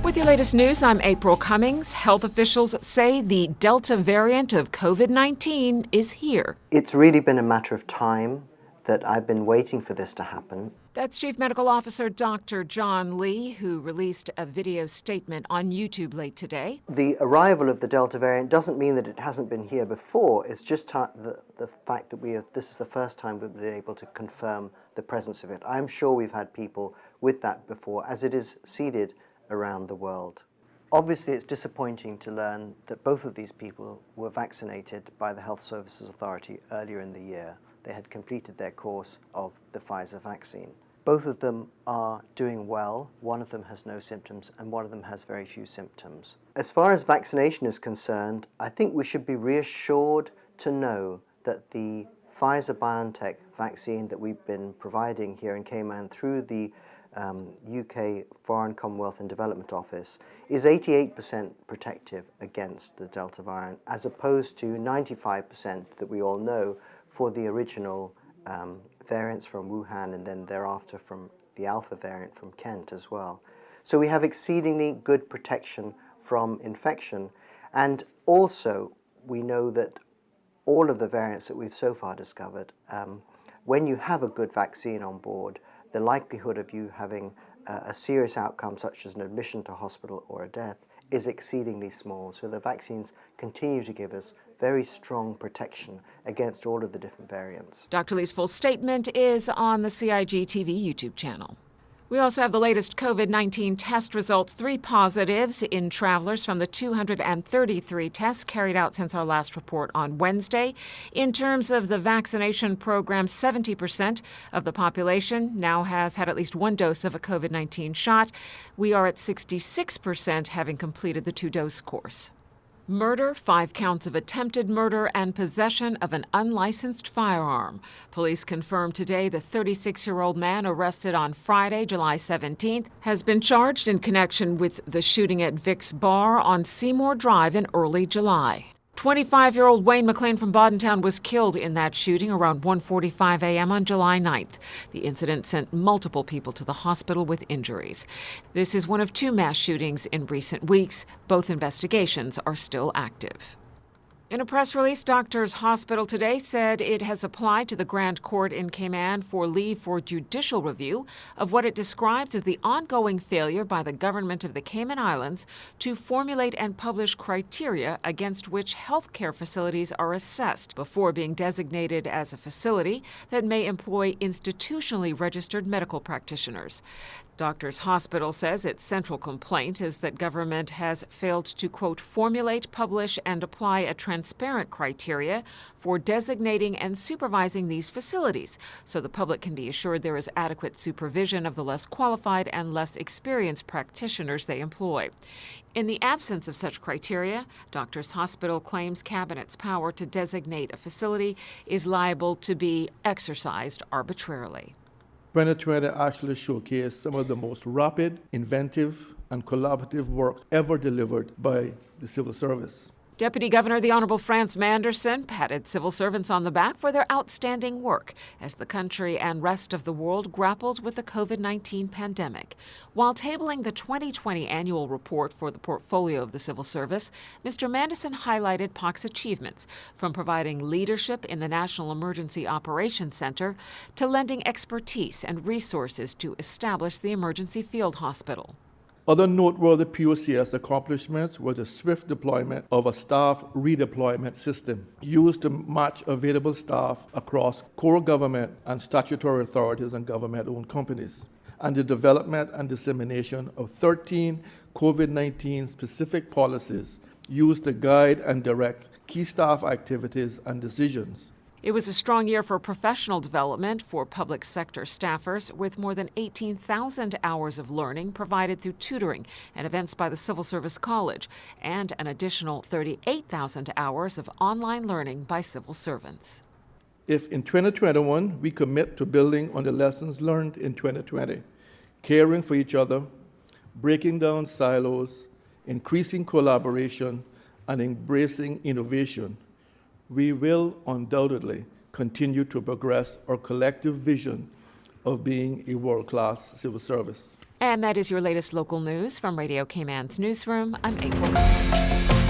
With your latest news, I'm April Cummings. Health officials say the Delta variant of COVID-19 is here. It's really been a matter of time that I've been waiting for this to happen. That's Chief Medical Officer Dr. John Lee, who released a video statement on YouTube late today. The arrival of the Delta variant doesn't mean that it hasn't been here before. It's just the fact that this is the first time we've been able to confirm the presence of it. I'm sure we've had people with that before, as it is seeded around the world. Obviously, it's disappointing to learn that both of these people were vaccinated by the Health Services Authority earlier in the year. They had completed their course of the Pfizer vaccine. Both of them are doing well. One of them has no symptoms and one of them has very few symptoms. As far as vaccination is concerned, I think we should be reassured to know that the Pfizer-BioNTech vaccine that we've been providing here in Cayman through the UK Foreign Commonwealth and Development Office is 88% protective against the Delta variant, as opposed to 95% that we all know for the original variants from Wuhan and then thereafter from the Alpha variant from Kent as well. So we have exceedingly good protection from infection, and also we know that all of the variants that we've so far discovered, when you have a good vaccine on board, the likelihood of you having a serious outcome such as an admission to hospital or a death is exceedingly small. So the vaccines continue to give us very strong protection against all of the different variants. Dr. Lee's full statement is on the CIG TV YouTube channel. We also have the latest COVID-19 test results, 3 positives in travelers from the 233 tests carried out since our last report on Wednesday. In terms of the vaccination program, 70% of the population now has had at least one dose of a COVID-19 shot. We are at 66% having completed the 2-dose course. Murder, 5 counts of attempted murder, and possession of an unlicensed firearm. Police confirmed today the 36-year-old man arrested on Friday, July 17th, has been charged in connection with the shooting at Vic's Bar on Seymour Drive in early July. 25-year-old Wayne McLean from Boddentown was killed in that shooting around 1:45 a.m. on July 9th. The incident sent multiple people to the hospital with injuries. This is one of 2 mass shootings in recent weeks. Both investigations are still active. In a press release, Doctors Hospital today said it has applied to the Grand Court in Cayman for leave for judicial review of what it describes as the ongoing failure by the government of the Cayman Islands to formulate and publish criteria against which healthcare facilities are assessed before being designated as a facility that may employ institutionally registered medical practitioners. Doctors Hospital says its central complaint is that government has failed to, quote, formulate, publish, and apply a transparent criteria for designating and supervising these facilities so the public can be assured there is adequate supervision of the less qualified and less experienced practitioners they employ. In the absence of such criteria, Doctors Hospital claims Cabinet's power to designate a facility is liable to be exercised arbitrarily. 2020 actually showcased some of the most rapid, inventive, and collaborative work ever delivered by the civil service. Deputy Governor the Honorable France Manderson patted civil servants on the back for their outstanding work as the country and rest of the world grappled with the COVID-19 pandemic. While tabling the 2020 annual report for the portfolio of the civil service, Mr. Manderson highlighted POC's achievements, from providing leadership in the National Emergency Operations Center to lending expertise and resources to establish the Emergency Field Hospital. Other noteworthy POCS accomplishments were the swift deployment of a staff redeployment system used to match available staff across core government and statutory authorities and government-owned companies, and the development and dissemination of 13 COVID-19 specific policies used to guide and direct key staff activities and decisions. It was a strong year for professional development for public sector staffers, with more than 18,000 hours of learning provided through tutoring and events by the Civil Service College, and an additional 38,000 hours of online learning by civil servants. If in 2021 we commit to building on the lessons learned in 2020, caring for each other, breaking down silos, increasing collaboration, and embracing innovation, we will undoubtedly continue to progress our collective vision of being a world-class civil service. And that is your latest local news from Radio Cayman's newsroom. I'm April Collins.